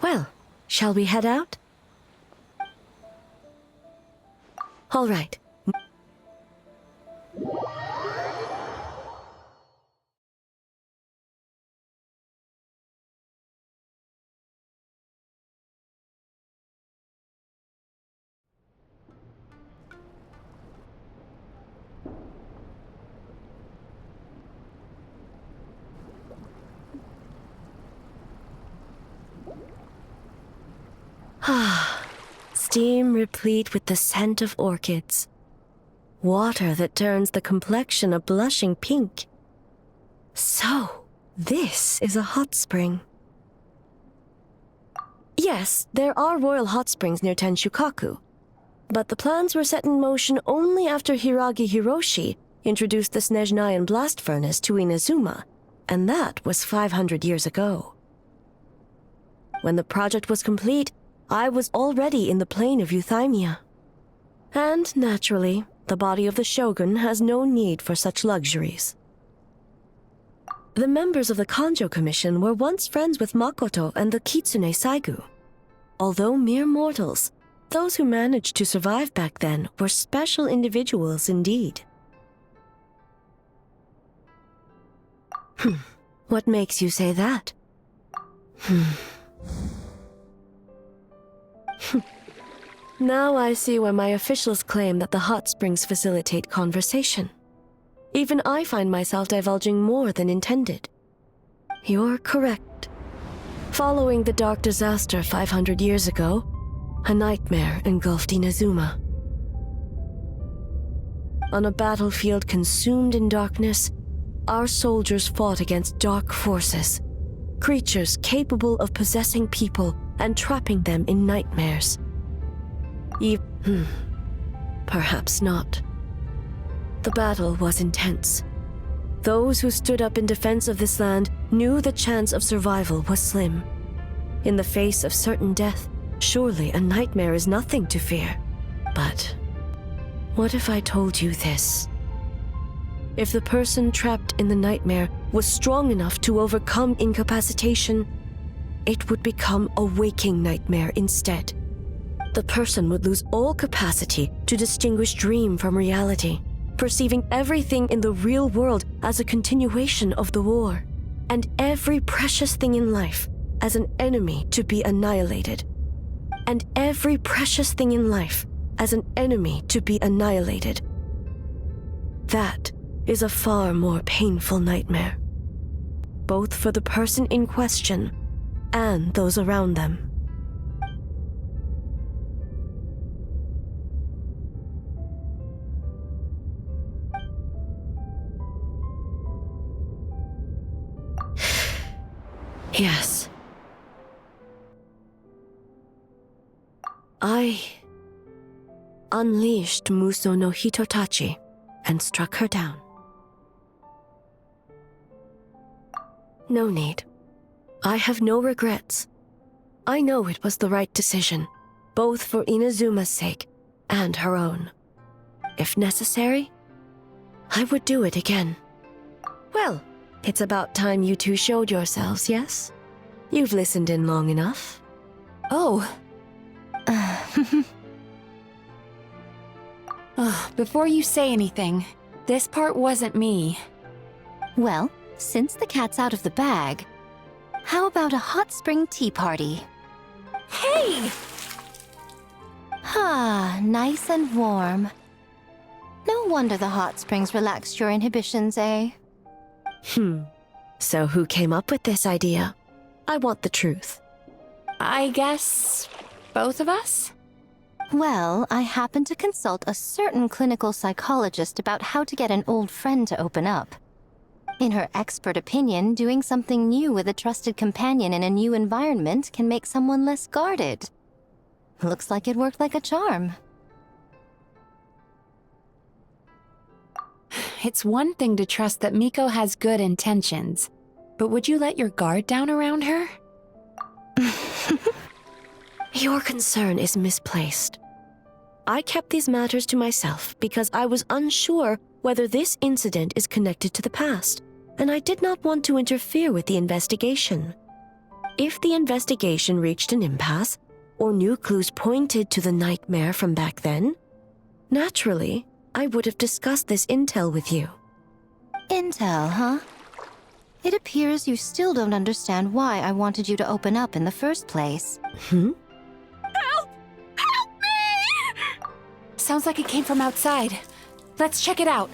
Well, shall we head out? All right. Ah, steam replete with the scent of orchids. Water that turns the complexion a blushing pink. So, this is a hot spring. Yes, there are royal hot springs near Tenshukaku, but the plans were set in motion only after Hiragi Hiroshi introduced the Snezhnayan blast furnace to Inazuma, and that was 500 years ago. When the project was complete, I was already in the plain of Euthymia. And, naturally, the body of the shogun has no need for such luxuries. The members of the Kanjo Commission were once friends with Makoto and the Kitsune Saigu. Although mere mortals, those who managed to survive back then were special individuals indeed. What makes you say that? Now I see why my officials claim that the hot springs facilitate conversation. Even I find myself divulging more than intended. You're correct. Following the dark disaster 500 years ago, a nightmare engulfed Inazuma. On a battlefield consumed in darkness, our soldiers fought against dark forces, creatures capable of possessing people and trapping them in nightmares. Perhaps not. The battle was intense. Those who stood up in defense of this land knew the chance of survival was slim. In the face of certain death, surely a nightmare is nothing to fear. But what if I told you this? If the person trapped in the nightmare was strong enough to overcome incapacitation, it would become a waking nightmare instead. The person would lose all capacity to distinguish dream from reality, perceiving everything in the real world as a continuation of the war, and every precious thing in life as an enemy to be annihilated. And every precious thing in life as an enemy to be annihilated. That is a far more painful nightmare, both for the person in question and those around them. Yes. I unleashed Muso no Hitotachi and struck her down. No need. I have no regrets. I know it was the right decision, both for Inazuma's sake and her own. If necessary, I would do it again. Well, it's about time you two showed yourselves, yes? You've listened in long enough. Oh. Before you say anything, this part wasn't me. Well, since the cat's out of the bag, how about a hot spring tea party? Hey! Ah, nice and warm. No wonder the hot springs relaxed your inhibitions, eh? So who came up with this idea? I want the truth. I guess both of us? Well, I happened to consult a certain clinical psychologist about how to get an old friend to open up. In her expert opinion, doing something new with a trusted companion in a new environment can make someone less guarded. Looks like it worked like a charm. It's one thing to trust that Miko has good intentions, but would you let your guard down around her? Your concern is misplaced. I kept these matters to myself because I was unsure whether this incident is connected to the past, and I did not want to interfere with the investigation. If the investigation reached an impasse, or new clues pointed to the nightmare from back then, naturally, I would have discussed this intel with you. Intel, huh? It appears you still don't understand why I wanted you to open up in the first place. Hmm? Help me! Sounds like it came from outside. Let's check it out.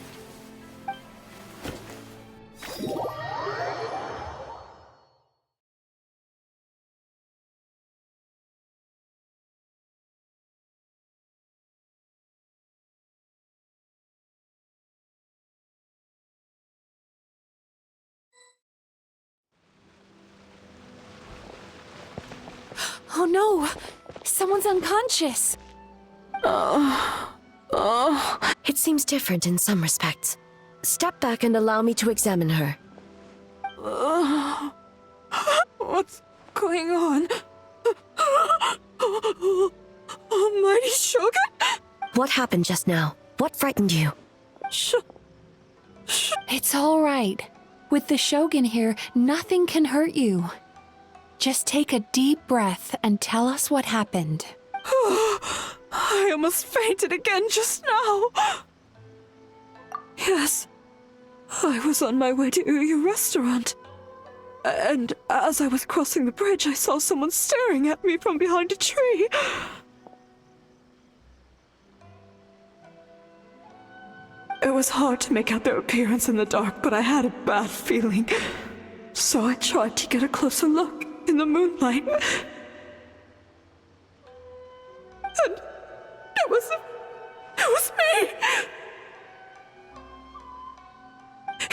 Oh no! Someone's unconscious! It seems different in some respects. Step back and allow me to examine her. What's going on? Almighty Shogun? What happened just now? What frightened you? It's all right. With the Shogun here, nothing can hurt you. Just take a deep breath and tell us what happened. I almost fainted again just now. Yes, I was on my way to Uyu restaurant. And as I was crossing the bridge, I saw someone staring at me from behind a tree. It was hard to make out their appearance in the dark, but I had a bad feeling. So I tried to get a closer look in the moonlight. And it was me!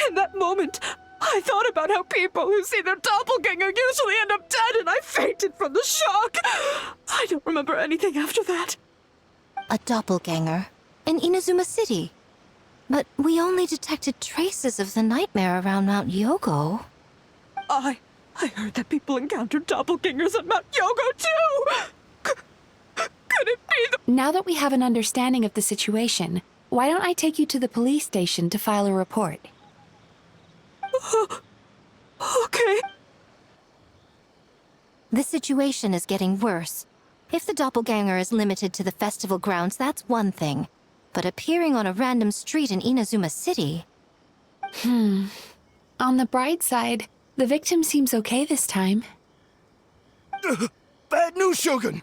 In that moment, I thought about how people who see their doppelganger usually end up dead, and I fainted from the shock. I don't remember anything after that. A doppelganger in Inazuma City. But we only detected traces of the nightmare around Mount Yogo. I heard that people encountered doppelgangers at Mount Yogo too! Could it be the... Now that we have an understanding of the situation, why don't I take you to the police station to file a report? Okay. The situation is getting worse. If the doppelganger is limited to the festival grounds, that's one thing. But appearing on a random street in Inazuma City... On the bright side, the victim seems okay this time. Bad news, Shogun!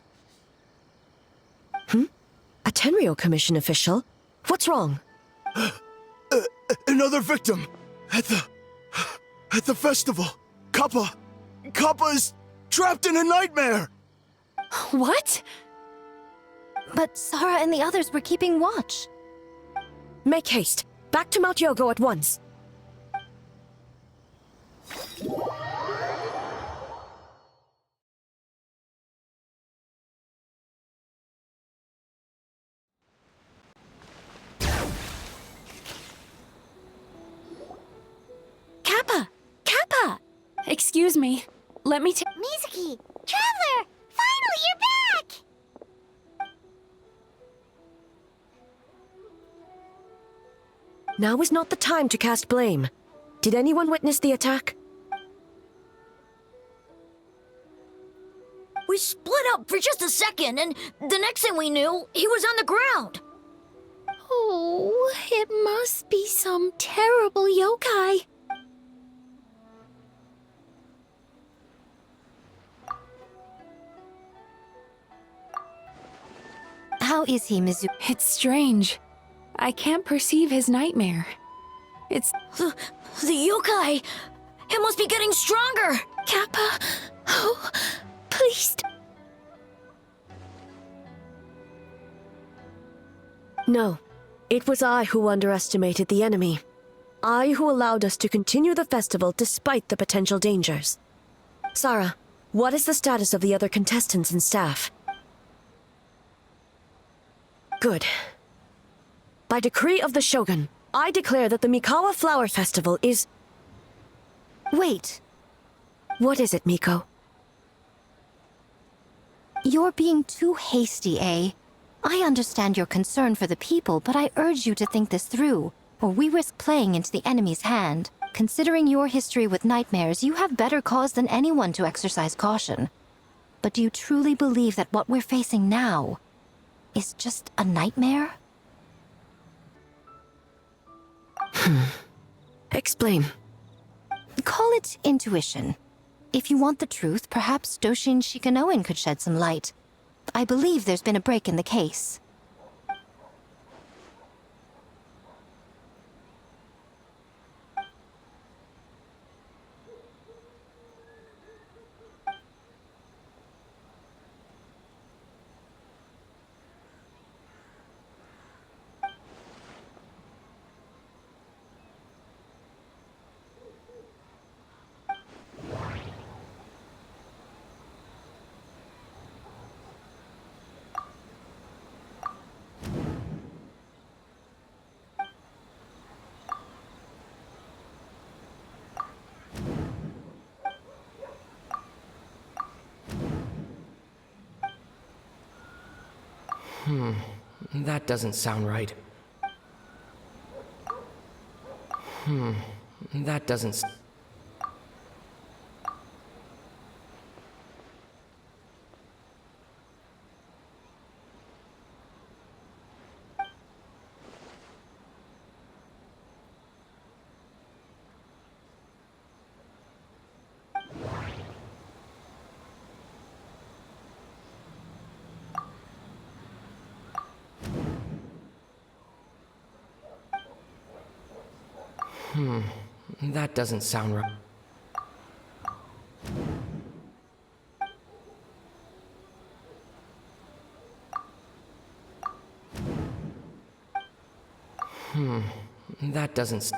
A Tenryo Commission official? What's wrong? Another victim! At the festival! Kappa is trapped in a nightmare! What? But Sara and the others were keeping watch. Make haste. Back to Mount Yogo at once. Kappa! Kappa! Excuse me. Let me Mizuki! Traveler! Finally, you're back! Now is not the time to cast blame. Did anyone witness the attack? We split up for just a second, and the next thing we knew, he was on the ground. Oh, it must be some terrible yokai. How is he, Mizuki? It's strange. I can't perceive his nightmare. It's... The yokai! It must be getting stronger! Kappa! Oh, please... No. It was I who underestimated the enemy. I who allowed us to continue the festival despite the potential dangers. Sara, what is the status of the other contestants and staff? Good. By decree of the Shogun, I declare that the Mikawa Flower Festival is... Wait. What is it, Miko? You're being too hasty, eh? I understand your concern for the people, but I urge you to think this through, or we risk playing into the enemy's hand. Considering your history with nightmares, you have better cause than anyone to exercise caution. But do you truly believe that what we're facing now is just a nightmare? Explain. Call it intuition. If you want the truth, perhaps Doshin Shikanoin could shed some light. I believe there's been a break in the case. That doesn't sound right. That doesn't... That doesn't sound right. That doesn't...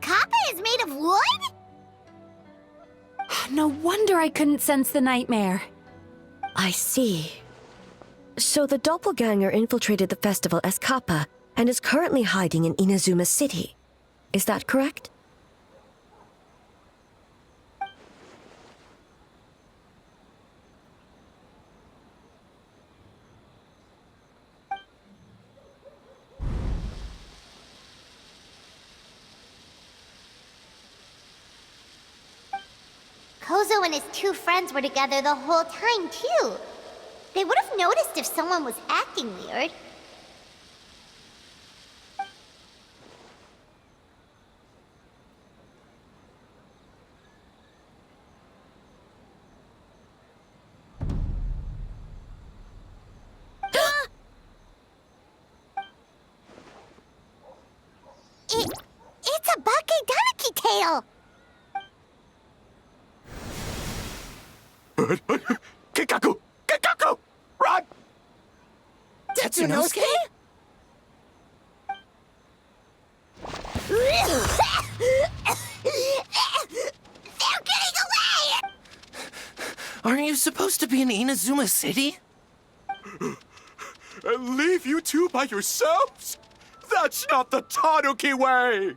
Kappa is made of wood? No wonder I couldn't sense the nightmare. I see. So the doppelganger infiltrated the festival as Kappa and is currently hiding in Inazuma City. Is that correct? Kozo and his two friends were together the whole time, too. They would have noticed if someone was acting weird. It's a Bakedaniki tail! Kikaku! Kikaku! Run! Tetsunosuke? They're getting away! Aren't you supposed to be in Inazuma City? And leave you two by yourselves? That's not the Tanuki way!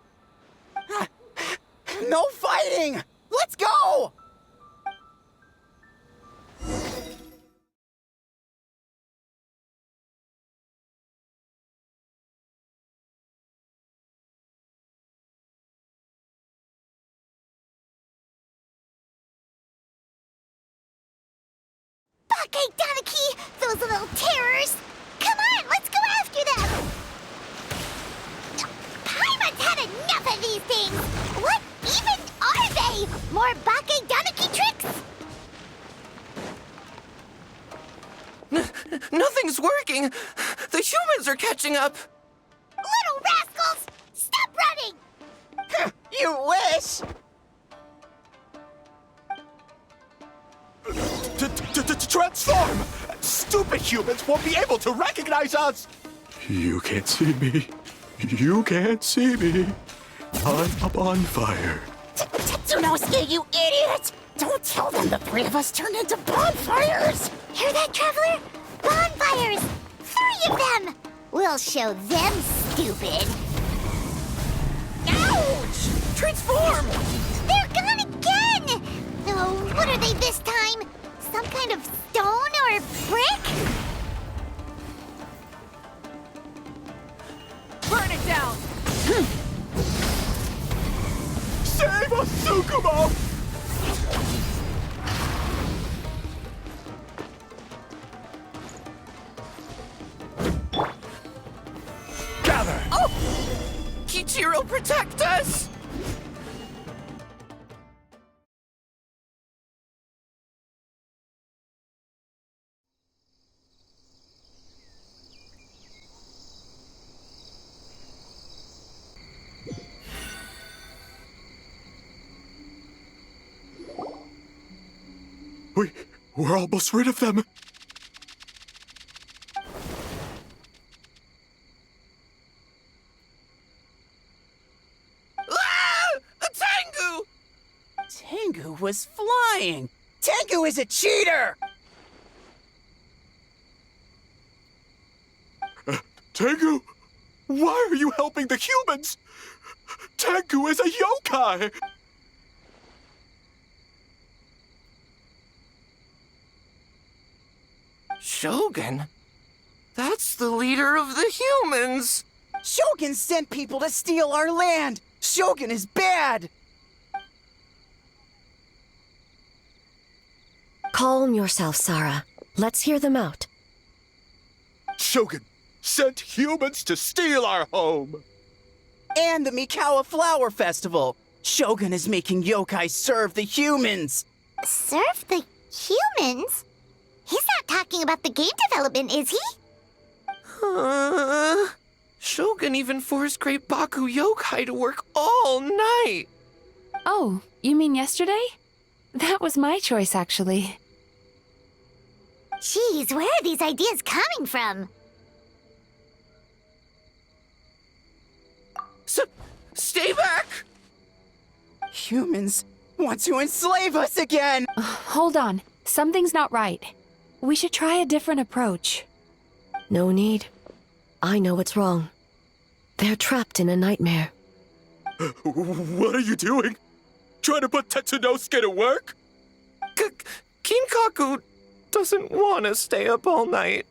No fighting! Let's go! Bakedaniki! Those little terrors! Come on, let's go after them! Paimon's had enough of these things! What even are they? More Bakedaniki tricks? Nothing's working! The humans are catching up! Little rascals! Stop running! You wish! Transform! Stupid humans won't be able to recognize us! You can't see me. You can't see me. I'm up on fire. Tetsunosuke, you idiot! Don't tell them the three of us turned into bonfires! Hear that, Traveler? Bonfires! 3 of them! We'll show them, stupid. Ouch! Transform! They're gone again! Oh, what are they this time? Some kind of stone or brick? Burn it down! Save us, Tsukumo! Gather! Oh! Kichiro, protect us! We're almost rid of them. Ah! A Tengu! Tengu was flying! Tengu is a cheater! Tengu, why are you helping the humans? Tengu is a yokai! Shogun? That's the leader of the humans! Shogun sent people to steal our land! Shogun is bad! Calm yourself, Sarah. Let's hear them out. Shogun sent humans to steal our home! And the Mikawa Flower Festival! Shogun is making yokai serve the humans! Serve the humans? He's not talking about the game development, is he? Shogun even forced Great Baku Yokai to work all night! Oh, you mean yesterday? That was my choice, actually. Jeez, where are these ideas coming from? Stay back! Humans want to enslave us again! Hold on. Something's not right. We should try a different approach. No need. I know what's wrong. They're trapped in a nightmare. What are you doing? Trying to put Tetsunosuke to work? Kinkaku doesn't want to stay up all night.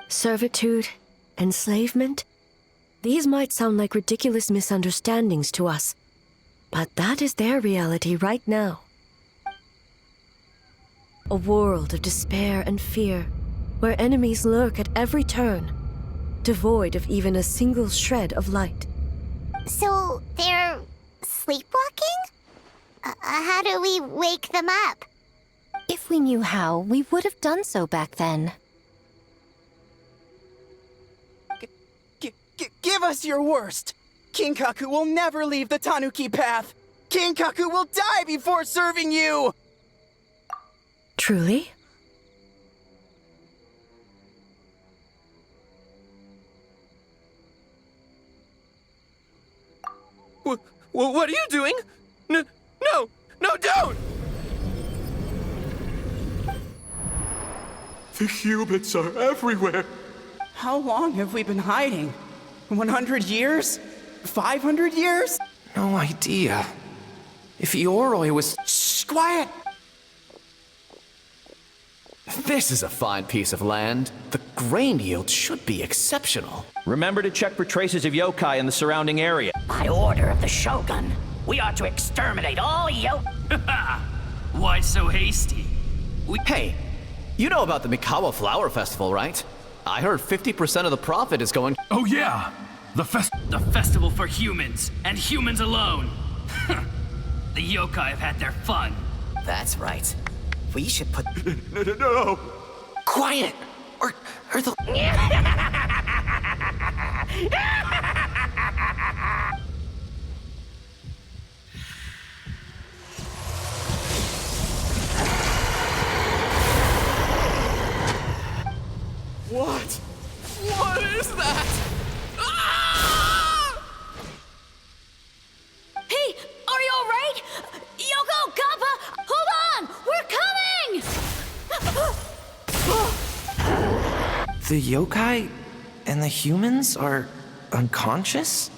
Servitude, enslavement. These might sound like ridiculous misunderstandings to us, but that is their reality right now. A world of despair and fear, where enemies lurk at every turn, devoid of even a single shred of light. So, they're sleepwalking? How do we wake them up? If we knew how, we would have done so back then. Give us your worst! Kinkaku will never leave the Tanuki path! Kinkaku will die before serving you! Truly? What are you doing? No, don't! The humans are everywhere. How long have we been hiding? 100 years? 500 years? No idea. If Ioroi was... Shh, quiet! This is a fine piece of land. The grain yield should be exceptional. Remember to check for traces of yokai in the surrounding area. By order of the Shogun, we are to exterminate all Why so hasty? Hey, you know about the Mikawa Flower Festival, right? I heard 50% of the profit is going... Oh yeah! The festival for humans, and humans alone! The yokai have had their fun. That's right. We should put... No! Quiet! Or the... What? What is that? Ah! Hey, are you alright? Yoko, Kappa, hold The yokai and the humans are unconscious?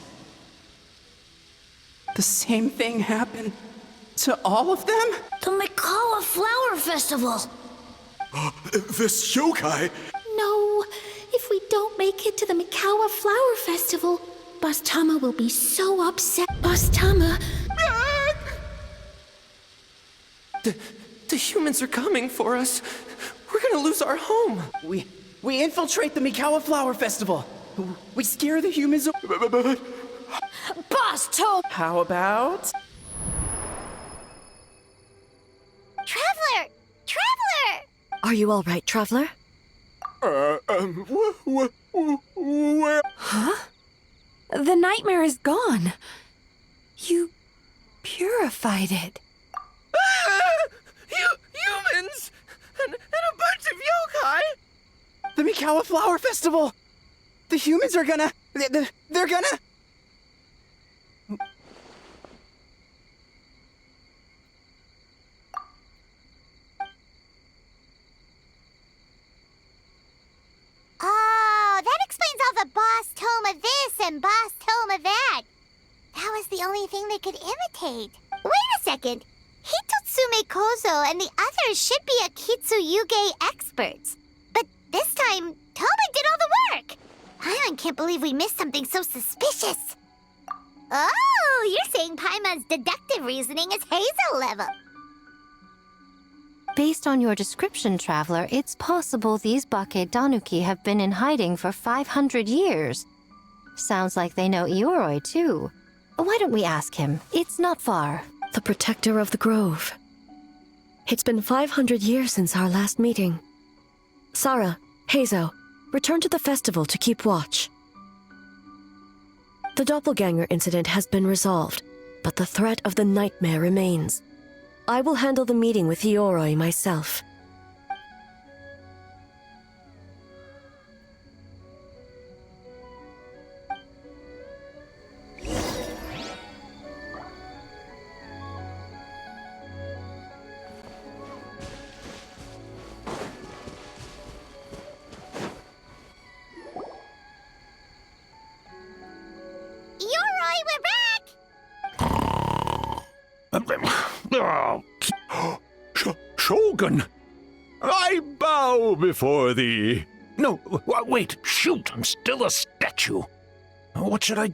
The same thing happened to all of them? The Mikawa Flower Festival! This yokai? No, if we don't make it to the Mikawa Flower Festival, Boss Tama will be so upset. Boss Tama... The humans are coming for us. We're gonna lose our home. We infiltrate the Mikawa Flower Festival. We scare the humans. Boss Tama! How about... Traveler! Traveler! Are you all right, Traveler? Where? Huh? The nightmare is gone. You purified it. Humans! And a bunch of yokai! The Mikawa Flower Festival! The humans are gonna... They're gonna... Oh, that explains all the Boss Toma this and Boss Toma that. That was the only thing they could imitate. Wait a second. Hitotsume Kozo and the others should be Akitsuyuge experts. But this time, Toma did all the work. Paimon can't believe we missed something so suspicious. Oh, you're saying Paimon's deductive reasoning is Hazel level. Based on your description, Traveler, it's possible these Bake Tanuki have been in hiding for 500 years. Sounds like they know Ioroi, too. Why don't we ask him? It's not far. The protector of the grove. It's been 500 years since our last meeting. Sarah, Hazo, return to the festival to keep watch. The doppelganger incident has been resolved, but the threat of the nightmare remains. I will handle the meeting with Ioroi myself. Shogun! I bow before thee. No, wait, shoot, I'm still a statue. What should I...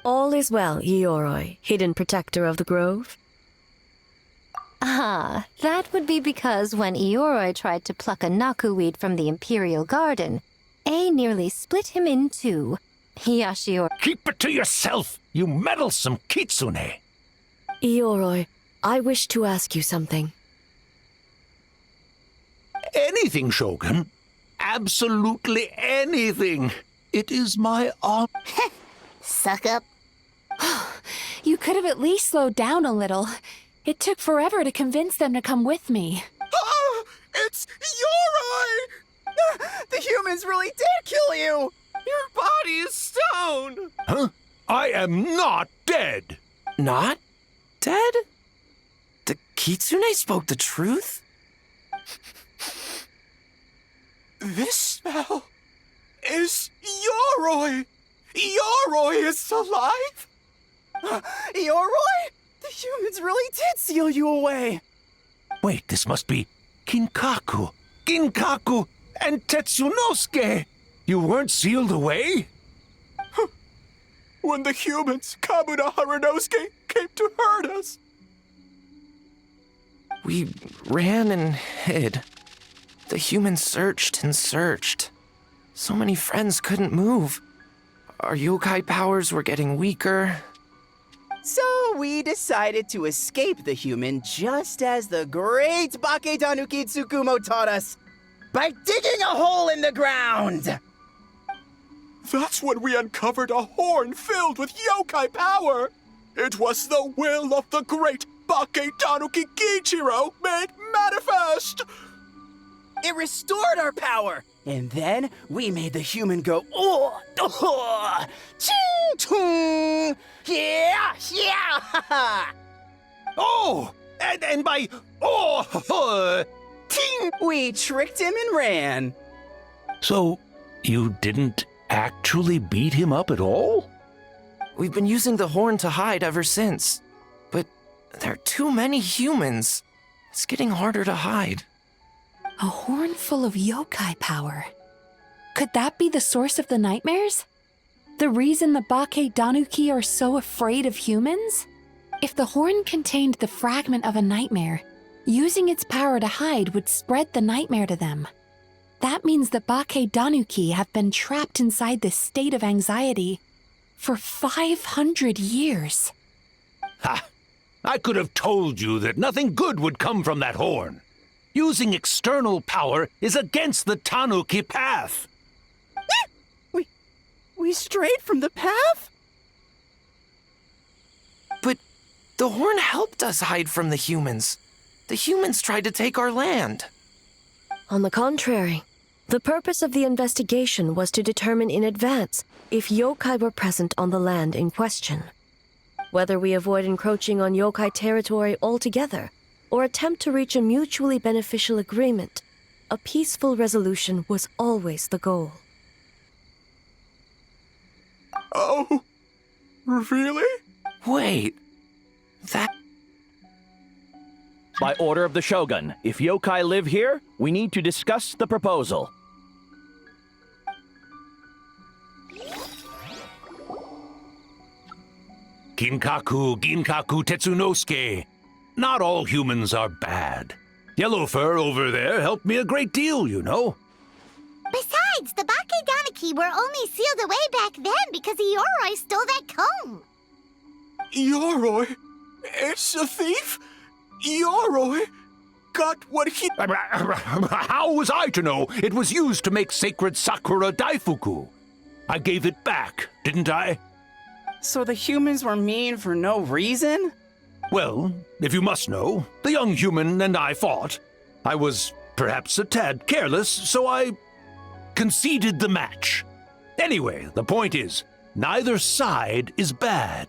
All is well, Ioroi, hidden protector of the grove. Ah, that would be because when Ioroi tried to pluck a nakuweed from the Imperial Garden, A nearly split him in two. Yashiori... Keep it to yourself, you meddlesome kitsune! Ioroi, I wish to ask you something. Anything, Shogun. Absolutely anything. It is my honor. Suck up. You could have at least slowed down a little. It took forever to convince them to come with me. Oh, it's Ioroi! The humans really did kill you! Your body is stone! Huh? I am not dead! Not dead? The kitsune spoke the truth? This smell is Ioroi! Ioroi is alive! Ioroi? The humans really did seal you away! Wait, this must be Kinkaku, and Tetsunosuke! You weren't sealed away? When the humans, Kamuna Harunosuke, came to hurt us. We ran and hid. The humans searched and searched. So many friends couldn't move. Our yokai powers were getting weaker. So we decided to escape the human just as the great Bake Tanuki Tsukumo taught us, by digging a hole in the ground! That's when we uncovered a horn filled with yokai power. It was the will of the great Bake Tanuki Kiichiro made manifest. It restored our power, and then we made the human go, oh, ching, chung, yeah, yeah, Oh, and by, oh, ting, we tricked him and ran. So, you didn't actually beat him up at all? We've been using the horn to hide ever since. But there are too many humans. It's getting harder to hide. A horn full of yokai power. Could that be the source of the nightmares? The reason the Bake Danuki are so afraid of humans? If the horn contained the fragment of a nightmare, using its power to hide would spread the nightmare to them. That means the Bake Danuki have been trapped inside this state of anxiety for 500 years. Ha! I could have told you that nothing good would come from that horn. Using external power is against the Tanuki path. We strayed from the path? But the horn helped us hide from the humans. The humans tried to take our land. On the contrary, the purpose of the investigation was to determine in advance if yokai were present on the land in question. Whether we avoid encroaching on yokai territory altogether or attempt to reach a mutually beneficial agreement, a peaceful resolution was always the goal. Oh, really? Wait, that... By order of the Shogun, if yokai live here, we need to discuss the proposal. Ginkaku Tetsunosuke. Not all humans are bad. Yellowfur over there helped me a great deal, you know. Besides, the Bake Danuki were only sealed away back then because Ioroi stole that comb. Ioroi? It's a thief? Ioroi got what he... How was I to know it was used to make sacred Sakura Daifuku? I gave it back, didn't I? So the humans were mean for no reason? Well, if you must know, the young human and I fought. I was perhaps a tad careless, so I conceded the match. Anyway, the point is, neither side is bad.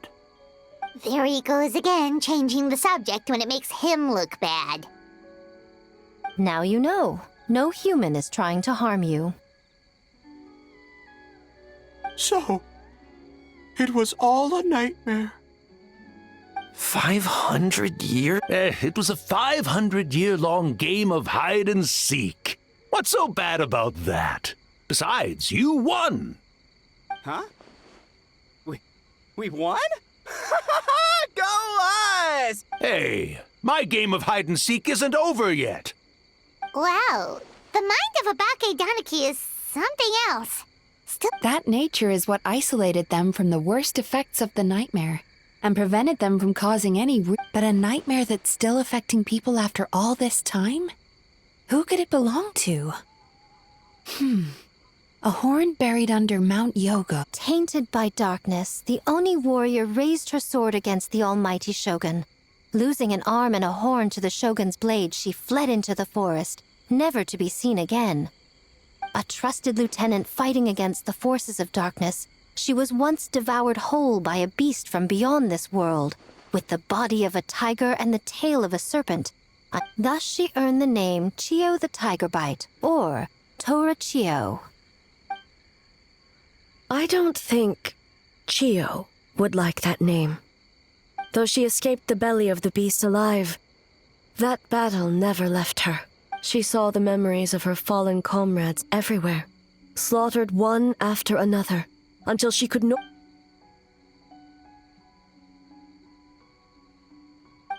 There he goes again, changing the subject when it makes him look bad. Now you know. No human is trying to harm you. So, it was all a nightmare. 500 years? It was a 500-year-long game of hide and seek. What's so bad about that? Besides, you won. Huh? We won? Go us! Hey, my game of hide and seek isn't over yet. Wow, the mind of a Bake Danuki is something else. That nature is what isolated them from the worst effects of the nightmare and prevented them from causing any but a nightmare that's still affecting people after all this time? Who could it belong to? A horn buried under Mount Yoga. Tainted by darkness, the Oni warrior raised her sword against the almighty Shogun. Losing an arm and a horn to the Shogun's blade, she fled into the forest, never to be seen again. A trusted lieutenant fighting against the forces of darkness, she was once devoured whole by a beast from beyond this world, with the body of a tiger and the tail of a serpent. Thus she earned the name Chiyo the Tigerbite, or Tora Chiyo. I don't think Chiyo would like that name. Though she escaped the belly of the beast alive, that battle never left her. She saw the memories of her fallen comrades everywhere, slaughtered one after another, until she could no...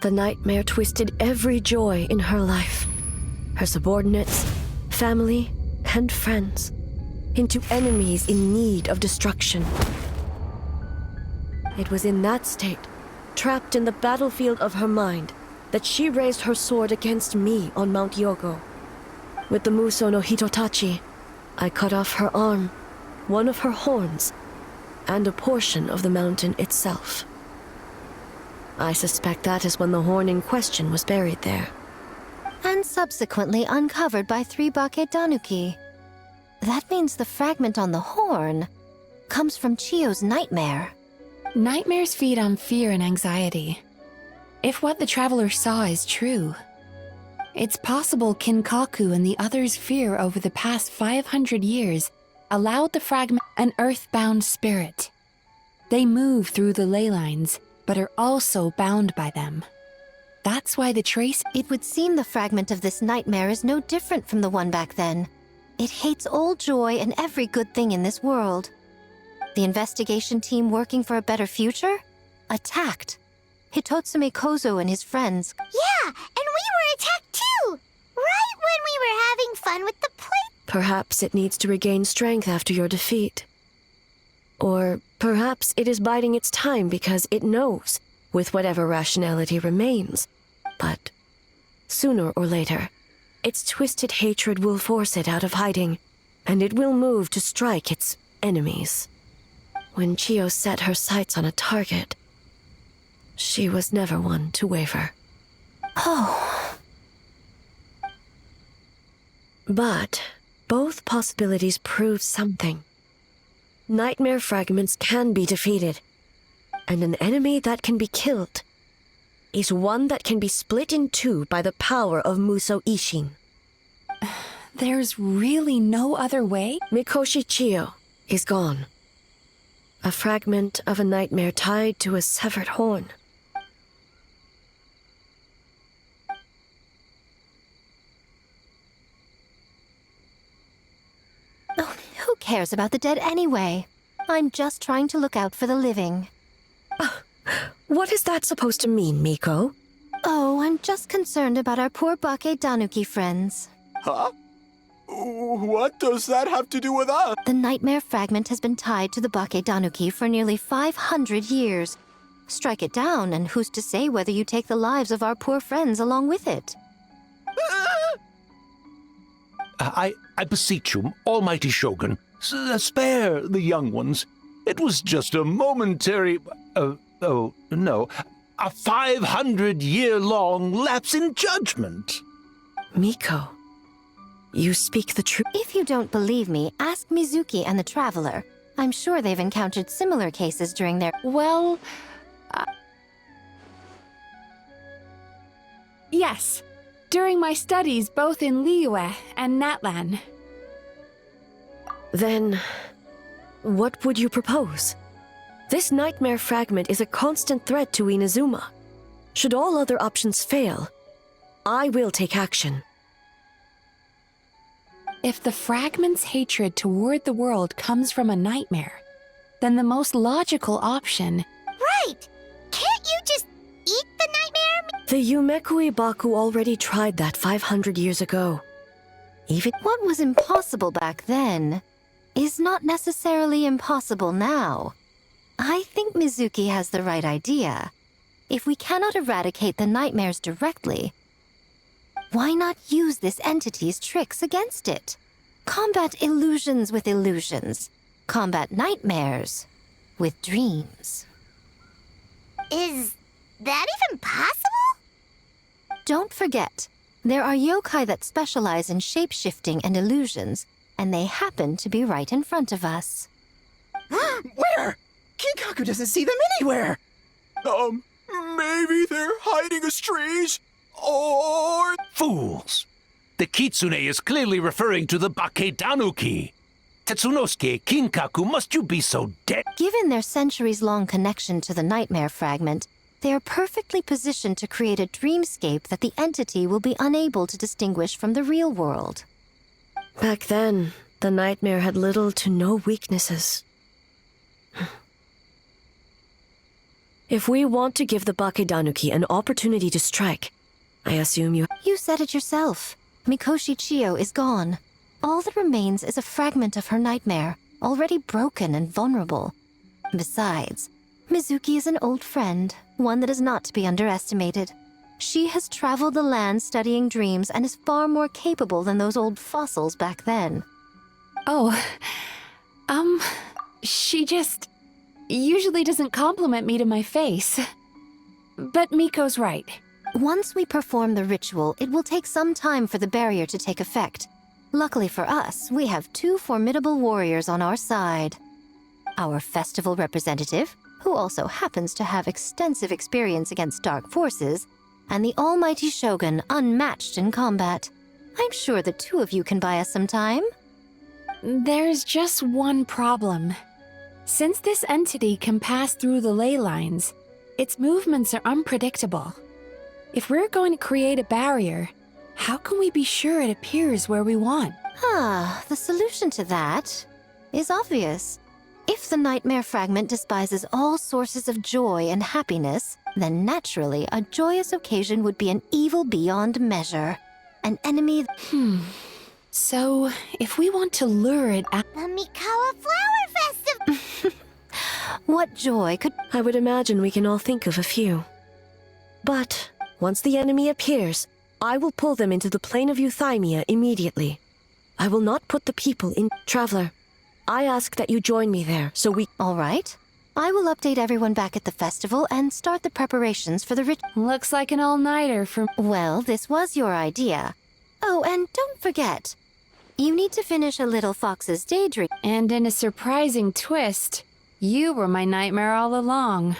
The nightmare twisted every joy in her life, her subordinates, family, and friends, into enemies in need of destruction. It was in that state, trapped in the battlefield of her mind, that she raised her sword against me on Mount Yogo. With the Muso no Hitotachi, I cut off her arm, one of her horns, and a portion of the mountain itself. I suspect that is when the horn in question was buried there. And subsequently uncovered by 3 Bake Danuki. That means the fragment on the horn comes from Chiyo's nightmare. Nightmares feed on fear and anxiety. If what the traveler saw is true, It's possible Kinkaku and the others' fear over the past 500 years allowed the fragment an earthbound spirit. They move through the ley lines, but are also bound by them. That's why the trace... It would seem the fragment of this nightmare is no different from the one back then. It hates all joy and every good thing in this world. The investigation team working for a better future? Attacked. Hitotsume Kozo and his friends. Yeah, and we were attacked too! Right when we were having fun with the plate. Perhaps it needs to regain strength after your defeat. Or perhaps it is biding its time because it knows, with whatever rationality remains. But sooner or later, its twisted hatred will force it out of hiding, and it will move to strike its enemies. When Chiyo set her sights on a target, she was never one to waver. Oh. But both possibilities prove something. Nightmare fragments can be defeated, and an enemy that can be killed is one that can be split in two by the power of Muso Ishin. There's really no other way? Mikoshi Chiyo is gone. A fragment of a nightmare tied to a severed horn. Oh, who cares about the dead anyway? I'm just trying to look out for the living. What is that supposed to mean, Miko? Oh, I'm just concerned about our poor Bake Danuki friends. Huh? What does that have to do with us? The nightmare fragment has been tied to the Bake Danuki for nearly 500 years. Strike it down, and who's to say whether you take the lives of our poor friends along with it? I beseech you, almighty Shogun, spare the young ones. It was just a momentary... a 500-year-long lapse in judgment. Miko, you speak the truth. If you don't believe me, ask Mizuki and the Traveler. I'm sure they've encountered similar cases during their... Well... yes. During my studies both in Liyue and Natlan. Then, what would you propose? This nightmare fragment is a constant threat to Inazuma. Should all other options fail, I will take action. If the fragment's hatred toward the world comes from a nightmare, then the most logical option... Right! Can't you just eat the nightmare? The Yumekui Baku already tried that 500 years ago. Even... What was impossible back then is not necessarily impossible now. I think Mizuki has the right idea. If we cannot eradicate the nightmares directly, why not use this entity's tricks against it? Combat illusions with illusions. Combat nightmares with dreams. Is that even possible? Don't forget, there are yokai that specialize in shape-shifting and illusions, and they happen to be right in front of us. Where? Kinkaku doesn't see them anywhere! Maybe they're hiding as trees? Or... Fools! The kitsune is clearly referring to the Bake Danuki. Tetsunosuke, Kinkaku, must you be so dead? Given their centuries-long connection to the nightmare fragment, they are perfectly positioned to create a dreamscape that the entity will be unable to distinguish from the real world. Back then, the nightmare had little to no weaknesses. If we want to give the Bake Danuki an opportunity to strike, I assume you... You said it yourself. Mikoshi Chiyo is gone. All that remains is a fragment of her nightmare, already broken and vulnerable. Besides, Mizuki is an old friend, one that is not to be underestimated. She has traveled the land studying dreams and is far more capable than those old fossils back then. Oh, she just usually doesn't compliment me to my face. But Miko's right. Once we perform the ritual, it will take some time for the barrier to take effect. Luckily for us, we have two formidable warriors on our side. Our festival representative, who also happens to have extensive experience against dark forces, and the almighty Shogun unmatched in combat. I'm sure the two of you can buy us some time. There's just one problem. Since this entity can pass through the ley lines, its movements are unpredictable. If we're going to create a barrier, how can we be sure it appears where we want? The solution to that is obvious. If the nightmare fragment despises all sources of joy and happiness, then naturally a joyous occasion would be an evil beyond measure. An enemy. So, if we want to lure it out. The Mikawa Flower Festival! What joy could. I would imagine we can all think of a few. But once the enemy appears, I will pull them into the plane of Euthymia immediately. I will not put the people in. Traveler, I ask that you join me there so we. All right. I will update everyone back at the festival and start the preparations for the Looks like an all-nighter for. Well, this was your idea. Oh, and don't forget, you need to finish a little fox's daydream. And in a surprising twist, you were my nightmare all along.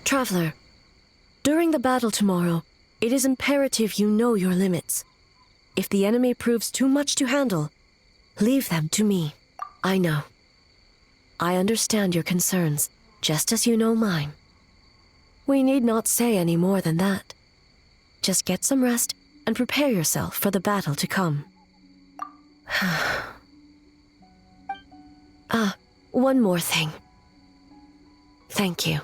Traveler, during the battle tomorrow, it is imperative you know your limits. If the enemy proves too much to handle, leave them to me. I know. I understand your concerns, just as you know mine. We need not say any more than that. Just get some rest and prepare yourself for the battle to come. One more thing. Thank you.